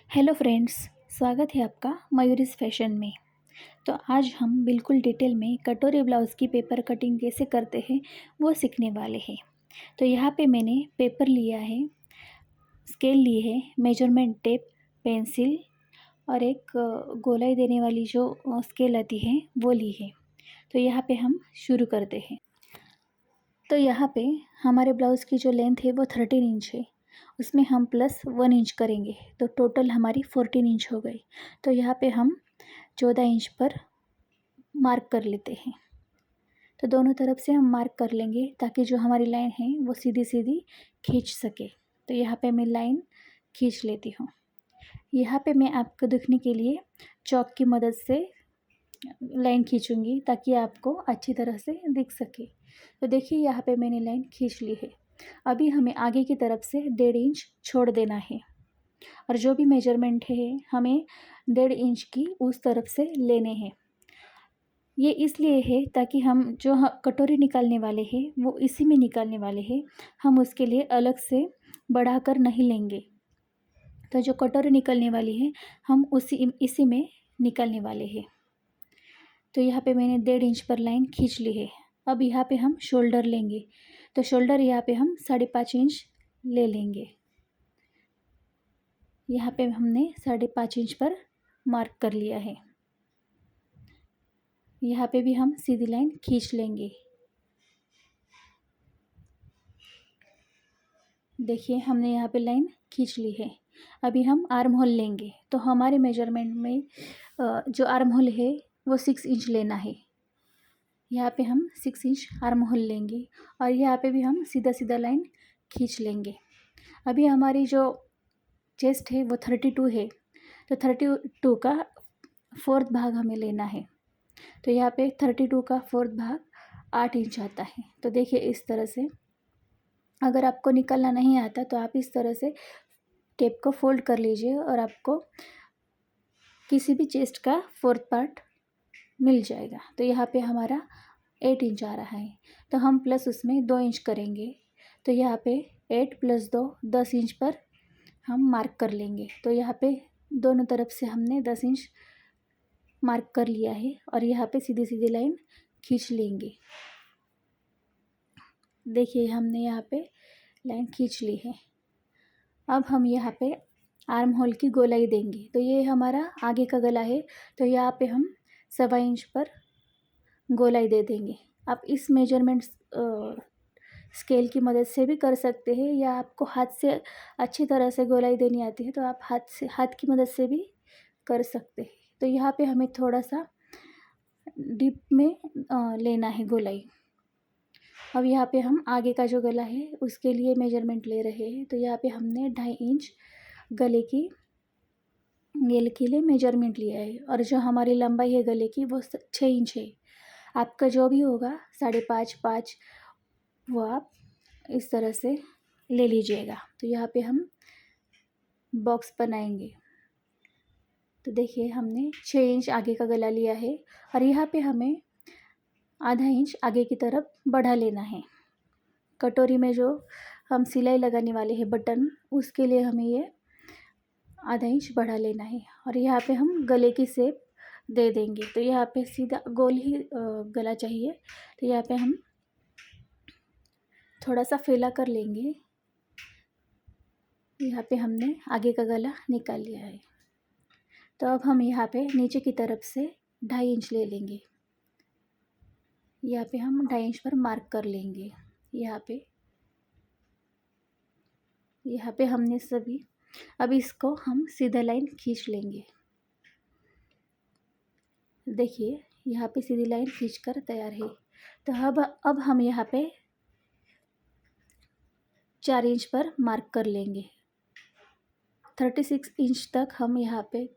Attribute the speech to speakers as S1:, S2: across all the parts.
S1: Hello friends, स्वागत है आपका मयूरीज फैशन में। तो आज हम बिल्कुल डिटेल में कटोरी ब्लाउज़ की पेपर कटिंग कैसे करते हैं वो सीखने वाले हैं। तो यहाँ पे मैंने पेपर लिया है, स्केल ली है, मेजरमेंट टेप, पेंसिल और एक गोलाई देने वाली जो स्केल आती है वो ली है। तो यहाँ पे हम शुरू करते हैं। तो यहाँ पे हमारे ब्लाउज़ की जो लेंथ है वो 13 इंच है, उसमें हम प्लस 1 इंच करेंगे तो टोटल हमारी 14 इंच हो गई। तो यहाँ पे हम 14 इंच पर मार्क कर लेते हैं। तो दोनों तरफ से हम मार्क कर लेंगे ताकि जो हमारी लाइन है वो सीधी सीधी खींच सके। तो यहाँ पे मैं लाइन खींच लेती हूँ। यहाँ पे मैं आपको दिखने के लिए चॉक की मदद से लाइन खींचूंगी ताकि आपको अच्छी तरह से दिख सके। तो देखिए यहाँ पे मैंने लाइन खींच ली है। अभी हमें आगे की तरफ से 1.5 इंच छोड़ देना है और जो भी मेजरमेंट है हमें 1.5 इंच की उस तरफ से लेने हैं। ये इसलिए है ताकि हम जो कटोरी निकालने वाले हैं वो इसी में निकालने वाले हैं, हम उसके लिए अलग से बढ़ाकर नहीं लेंगे। तो जो कटोरी निकलने वाली है हम इसी में निकालने वाले हैं। तो यहाँ पे मैंने 1.5 इंच पर लाइन खींच ली है। अब यहाँ पे हम शोल्डर लेंगे। तो शोल्डर यहाँ पे हम 5.5 इंच ले लेंगे। यहाँ पे हमने 5.5 इंच पर मार्क कर लिया है। यहाँ पे भी हम सीधी लाइन खींच लेंगे। देखिए हमने यहाँ पे लाइन खींच ली है। अभी हम आर्म होल लेंगे। तो हमारे मेजरमेंट में जो आर्म होल है वो 6 इंच लेना है। यहाँ पे हम 6 इंच आर्म होल लेंगे और यहाँ पे भी हम सीधा सीधा लाइन खींच लेंगे। अभी हमारी जो चेस्ट है वो 32 है, तो 32 का 4th भाग हमें लेना है। तो यहाँ पे 32 का 4th भाग 8 इंच आता है। तो देखिए इस तरह से, अगर आपको निकालना नहीं आता तो आप इस तरह से टेप को फोल्ड कर लीजिए और आपको किसी भी चेस्ट का 4th पार्ट मिल जाएगा। तो यहाँ पे हमारा 8 इंच आ रहा है, तो हम प्लस उसमें 2 इंच करेंगे। तो यहाँ पे 8 + 2 10 इंच पर हम मार्क कर लेंगे। तो यहाँ पे दोनों तरफ से हमने 10 इंच मार्क कर लिया है और यहाँ पे सीधी सीधी लाइन खींच लेंगे। देखिए हमने यहाँ पे लाइन खींच ली है। अब हम यहाँ पे आर्म होल की गोलाई देंगे। तो ये हमारा आगे का गला है, तो यहाँ पे हम 1.25 इंच पर गोलाई दे देंगे। आप इस मेजरमेंट स्केल की मदद से भी कर सकते हैं, या आपको हाथ से अच्छी तरह से गोलाई देनी आती है तो आप हाथ की मदद से भी कर सकते हैं। तो यहाँ पे हमें थोड़ा सा डीप में लेना है गोलाई। अब यहाँ पे हम आगे का जो गला है उसके लिए मेजरमेंट ले रहे हैं। तो यहाँ पे हमने 2.5 इंच गले के लिए मेजरमेंट लिया है और जो हमारी लंबाई है गले की वो 6 इंच है। आपका जो भी होगा 5.5 5 वो आप इस तरह से ले लीजिएगा। तो यहाँ पे हम बॉक्स बनाएंगे। तो देखिए हमने 6 इंच आगे का गला लिया है और यहाँ पे हमें आधा इंच आगे की तरफ बढ़ा लेना है। कटोरी में जो हम सिलाई लगाने वाले हैं बटन, उसके लिए हमें ये आधा इंच बढ़ा लेना है और यहाँ पे हम गले की शेप दे देंगे। तो यहाँ पे सीधा गोल ही गला चाहिए। तो यहाँ पे हम थोड़ा सा फैला कर लेंगे। यहाँ पे हमने आगे का गला निकाल लिया है। तो अब हम यहाँ पे नीचे की तरफ से 2.5 इंच ले लेंगे। यहाँ पे हम 2.5 इंच पर मार्क कर लेंगे। यहाँ पे हमने सभी, अब इसको हम सीधा लाइन खींच लेंगे। देखिए यहाँ पे सीधी लाइन खींचकर तैयार है। तो अब हम यहाँ पे 4 इंच पर मार्क कर लेंगे। 36 इंच तक हम यहाँ पे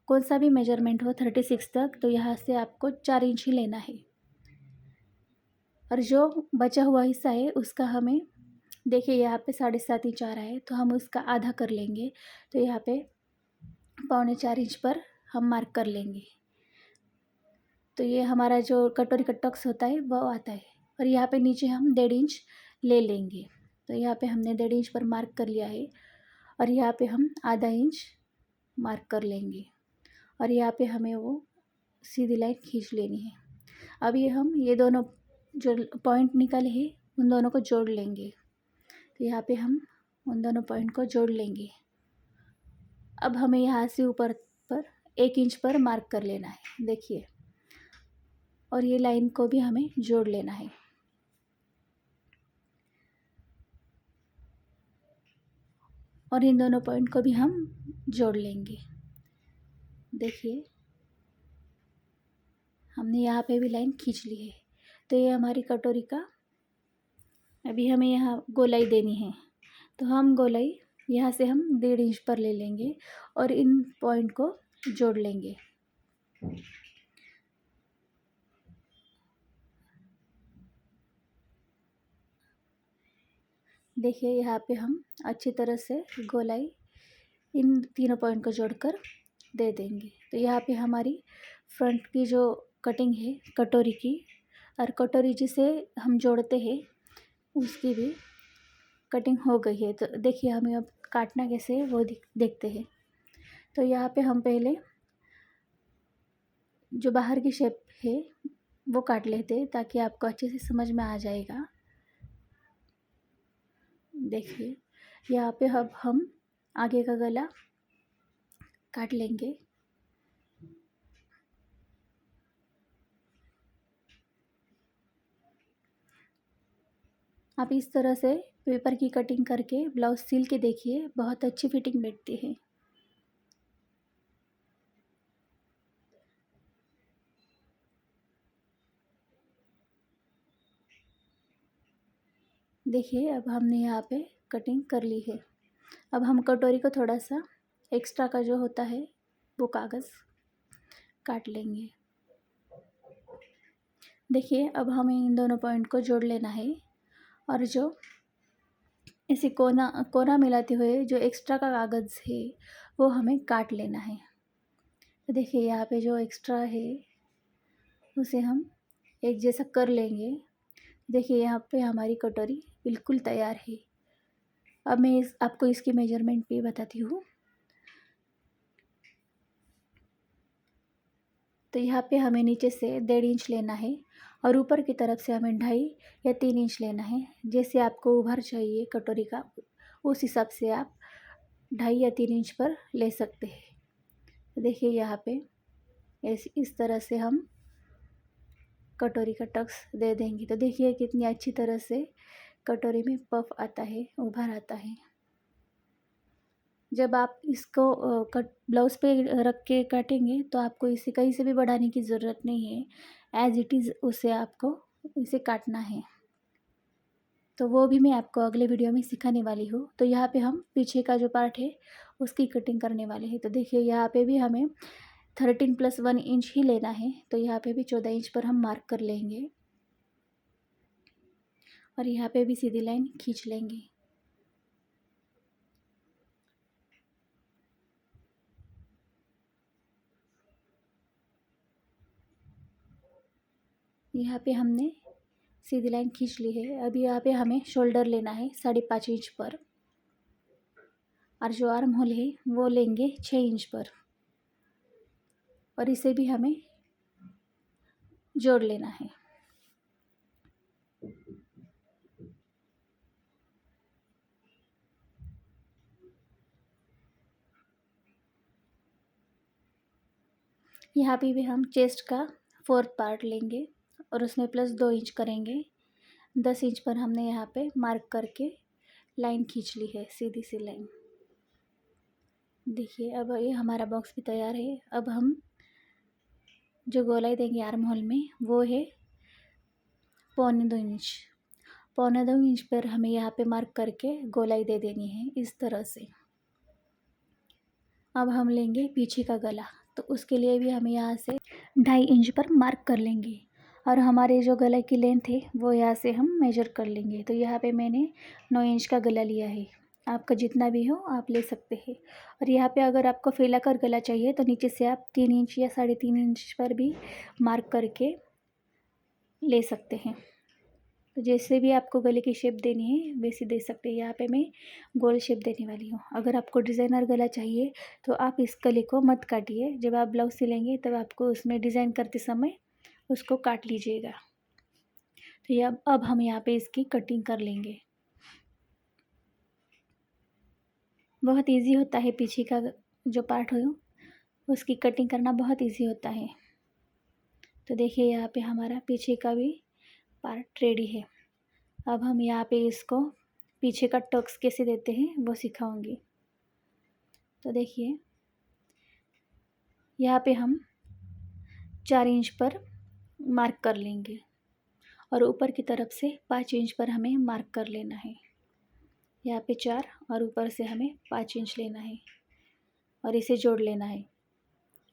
S1: कौन सा भी मेजरमेंट हो 36 तक, तो यहाँ से आपको 4 इंच ही लेना है और जो बचा हुआ हिस्सा है उसका हमें, देखिए यहाँ पे 7.5 इंच आ रहा है तो हम उसका आधा कर लेंगे। तो यहाँ पे 3.25 इंच पर हम मार्क कर लेंगे। तो ये हमारा जो कटोरी का टक्स होता है वो आता है और यहाँ पे नीचे हम 1.5 इंच ले लेंगे। तो यहाँ पे हमने 1.5 इंच पर मार्क कर लिया है और यहाँ पे हम आधा इंच मार्क कर लेंगे और यहाँ पे हमें वो सीधी लाइन खींच लेनी है। अब ये दोनों जो पॉइंट निकले हैं उन दोनों को जोड़ लेंगे। तो यहाँ पे हम उन दोनों पॉइंट को जोड़ लेंगे। अब हमें यहाँ से ऊपर पर 1 इंच पर मार्क कर लेना है, देखिए, और ये लाइन को भी हमें जोड़ लेना है। और इन दोनों पॉइंट को भी हम जोड़ लेंगे। देखिए हमने यहाँ पे भी लाइन खींच ली है। तो ये हमारी कटोरी का अभी हमें यहाँ गोलाई देनी है। तो हम गोलाई यहाँ से हम 1.5 इंच पर ले लेंगे और इन पॉइंट को जोड़ लेंगे। देखिए यहाँ पे हम अच्छी तरह से गोलाई इन तीनों पॉइंट को जोड़कर दे देंगे। तो यहाँ पे हमारी फ्रंट की जो कटिंग है कटोरी की, और कटोरी जिसे हम जोड़ते हैं उसकी भी कटिंग हो गई है। तो देखिए हमें अब काटना कैसे है वो देखते हैं। तो यहाँ पे हम पहले जो बाहर की शेप है वो काट लेते हैं ताकि आपको अच्छे से समझ में आ जाएगा। देखिए यहाँ पे अब हम आगे का गला काट लेंगे। आप इस तरह से पेपर की कटिंग करके ब्लाउज सिल के देखिए, बहुत अच्छी फिटिंग बैठती है। देखिए अब हमने यहाँ पे कटिंग कर ली है। अब हम कटोरी को थोड़ा सा एक्स्ट्रा का जो होता है वो कागज़ काट लेंगे। देखिए अब हमें इन दोनों पॉइंट को जोड़ लेना है और जो इसे कोना कोना मिलाते हुए जो एक्स्ट्रा का कागज़ है वो हमें काट लेना है। तो देखिए यहाँ पे जो एक्स्ट्रा है उसे हम एक जैसा कर लेंगे। देखिए यहाँ पे हमारी कटोरी बिल्कुल तैयार है। अब मैं आपको इसकी मेजरमेंट भी बताती हूँ। तो यहाँ पे हमें नीचे से 1.5 इंच लेना है और ऊपर की तरफ से हमें 2.5 या 3 इंच लेना है। जैसे आपको उभार चाहिए कटोरी का उस हिसाब से आप 2.5 या 3 इंच पर ले सकते हैं। तो देखिए यहाँ पे इस तरह से हम कटोरी का टक्स दे देंगे। तो देखिए कितनी अच्छी तरह से कटोरी में पफ आता है, उभार आता है। जब आप इसको कट ब्लाउज़ पे रख के काटेंगे तो आपको इसे कहीं से भी बढ़ाने की ज़रूरत नहीं है। एज़ इट इज़ उसे आपको इसे काटना है। तो वो भी मैं आपको अगले वीडियो में सिखाने वाली हूँ। तो यहाँ पे हम पीछे का जो पार्ट है उसकी कटिंग करने वाले हैं। तो देखिए यहाँ पे भी हमें 13 + 1 इंच ही लेना है। तो यहाँ पे भी 14 इंच पर हम मार्क कर लेंगे और यहाँ पे भी सीधी लाइन खींच लेंगे। यहाँ पे हमने सीधी लाइन खींच ली है। अभी यहाँ पे हमें शोल्डर लेना है 5.5 इंच पर और जो आर्म होल है वो लेंगे 6 इंच पर और इसे भी हमें जोड़ लेना है। यहाँ पे भी हम चेस्ट का 4th पार्ट लेंगे और उसमें +2 इंच करेंगे। 10 इंच पर हमने यहाँ पे मार्क करके लाइन खींच ली है, सीधी सी लाइन। देखिए अब ये हमारा बॉक्स भी तैयार है। अब हम जो गोलाई देंगे आर्म होल में वो है 1.25 इंच। 1.25 इंच पर हमें यहाँ पे मार्क करके गोलाई दे देनी है इस तरह से। अब हम लेंगे पीछे का गला, तो उसके लिए भी हमें यहाँ से 2.5 इंच पर मार्क कर लेंगे और हमारे जो गले की लेंथ है वो यहाँ से हम मेजर कर लेंगे। तो यहाँ पे मैंने 9 इंच का गला लिया है। आपका जितना भी हो आप ले सकते हैं। और यहाँ पे अगर आपको फैलाकर गला चाहिए तो नीचे से आप 3 इंच या 3.5 इंच पर भी मार्क करके ले सकते हैं। तो जैसे भी आपको गले की शेप देनी है वैसे दे सकते हैं। यहाँ पे मैं गोल शेप देने वाली हूँ। अगर आपको डिज़ाइनर गला चाहिए तो आप इस गले को मत काटिए। जब आप ब्लाउज़ सिलेंगे तब आपको उसमें डिज़ाइन करते समय उसको काट लीजिएगा। तो ये अब हम यहाँ पे इसकी कटिंग कर लेंगे। बहुत इजी होता है, पीछे का जो पार्ट हो उसकी कटिंग करना बहुत इजी होता है। तो देखिए यहाँ पे हमारा पीछे का भी पार्ट रेडी है। अब हम यहाँ पे इसको पीछे का टक्स कैसे देते हैं वो सिखाऊंगी। तो देखिए यहाँ पे हम 4 इंच पर मार्क कर लेंगे और ऊपर की तरफ से 5 इंच पर हमें मार्क कर लेना है। यहाँ पे 4 और ऊपर से हमें 5 इंच लेना है और इसे जोड़ लेना है।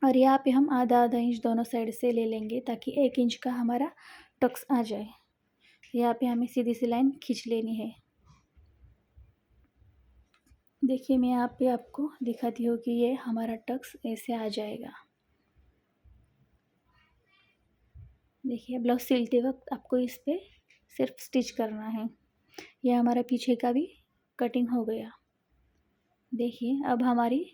S1: और यहाँ पे हम आधा आधा इंच दोनों साइड से ले लेंगे ताकि 1 इंच का हमारा टक्स आ जाए। यहाँ पे हमें सीधी सी लाइन खींच लेनी है। देखिए मैं यहाँ पे आपको दिखाती हूँ कि ये हमारा टक्स ऐसे आ जाएगा। देखिए ब्लाउज सिलते वक्त आपको इस पर सिर्फ स्टिच करना है। यह हमारा पीछे का भी कटिंग हो गया। देखिए अब हमारी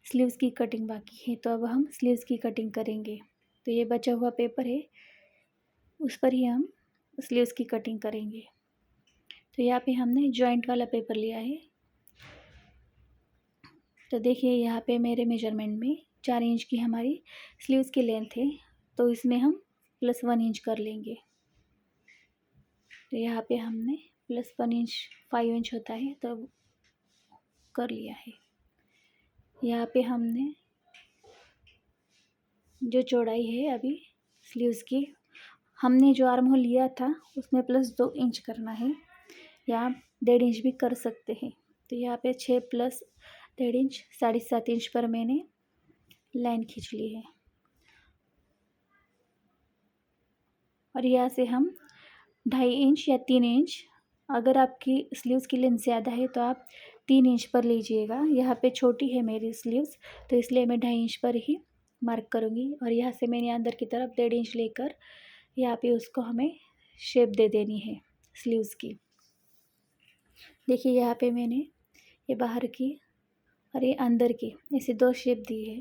S1: स्लीव्स की कटिंग बाकी है, तो अब हम स्लीव्स की कटिंग करेंगे। तो ये बचा हुआ पेपर है, उस पर ही हम स्लीव्स की कटिंग करेंगे। तो यहाँ पे हमने जॉइंट वाला पेपर लिया है। तो देखिए यहाँ पे मेरे मेजरमेंट में 4 इंच की हमारी स्लीव्स की लेंथ है, तो इसमें हम +1 इंच कर लेंगे। तो यहाँ पे हमने +1 इंच 5 इंच होता है तो कर लिया है। यहाँ पे हमने जो चौड़ाई है अभी स्लीव्स की, हमने जो आर्म होल लिया था उसमें +2 इंच करना है, या 1.5 इंच भी कर सकते हैं। तो यहाँ पे 6 + 1.5 इंच 7.5 इंच पर मैंने लाइन खींच ली है। और यहाँ से हम 2.5 इंच या 3 इंच, अगर आपकी स्लीव्स की लेंथ ज़्यादा है तो आप 3 इंच पर लीजिएगा। यहाँ पे छोटी है मेरी स्लीव्स तो इसलिए मैं 2.5 इंच पर ही मार्क करूँगी। और यहाँ से मैंने अंदर की तरफ 1.5 इंच लेकर यहाँ पे उसको हमें शेप दे देनी है स्लीव्स की। देखिए यहाँ पे मैंने ये बाहर की और ये अंदर की ऐसे 2 शेप दी है।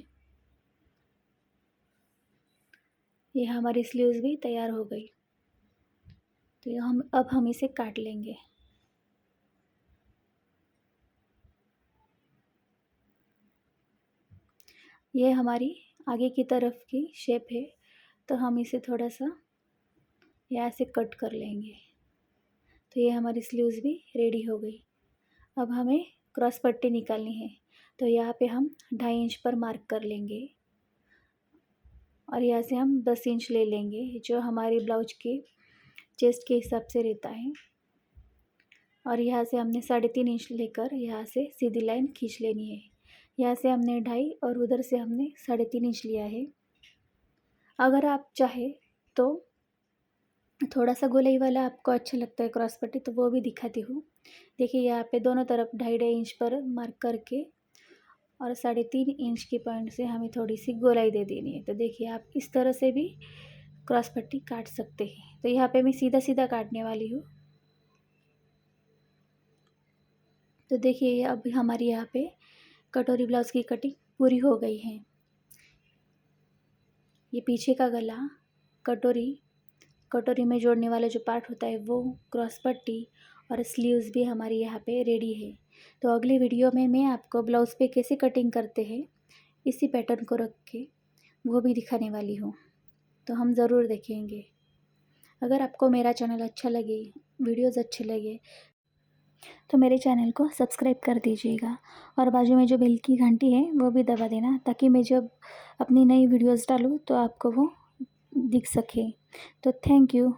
S1: ये हमारी स्लीव्स भी तैयार हो गई। तो अब हम इसे काट लेंगे। ये हमारी आगे की तरफ की शेप है, तो हम इसे थोड़ा सा यहाँ से कट कर लेंगे। तो ये हमारी स्लीव्स भी रेडी हो गई। अब हमें क्रॉस पट्टी निकालनी है, तो यहाँ पे हम 2.5 इंच पर मार्क कर लेंगे और यहाँ से हम 10 इंच ले लेंगे, जो हमारी ब्लाउज के चेस्ट के हिसाब से रहता है। और यहाँ से हमने 3.5 इंच लेकर यहाँ से सीधी लाइन खींच लेनी है। यहाँ से हमने 2.5 और उधर से हमने 3.5 इंच लिया है। अगर आप चाहे तो थोड़ा सा गोलाई वाला आपको अच्छा लगता है क्रॉस पट्टी, तो वो भी दिखाती हूँ। देखिए यहाँ पे दोनों तरफ 2.5 इंच पर मार्क करके और 3.5 इंच के पॉइंट से हमें थोड़ी सी गोलाई दे देनी है। तो देखिए आप इस तरह से भी क्रॉस पट्टी काट सकते हैं। तो यहाँ पे मैं सीधा सीधा काटने वाली हूँ। तो ये अब हमारी यहाँ पे कटोरी ब्लाउज़ की कटिंग पूरी हो गई है। ये पीछे का गला, कटोरी में जोड़ने वाला जो पार्ट होता है वो, क्रॉस पट्टी और स्लीव्स भी हमारी यहाँ पे रेडी है। तो अगली वीडियो में मैं आपको ब्लाउज़ पे कैसे कटिंग करते हैं इसी पैटर्न को रख के वो भी दिखाने वाली हूँ, तो हम ज़रूर देखेंगे। अगर आपको मेरा चैनल अच्छा लगे, वीडियोज़ अच्छे लगे तो मेरे चैनल को सब्सक्राइब कर दीजिएगा और बाजू में जो बेल की घंटी है वो भी दबा देना, ताकि मैं जब अपनी नई वीडियोज़ डालूँ तो आपको वो दिख सके। तो थैंक यू।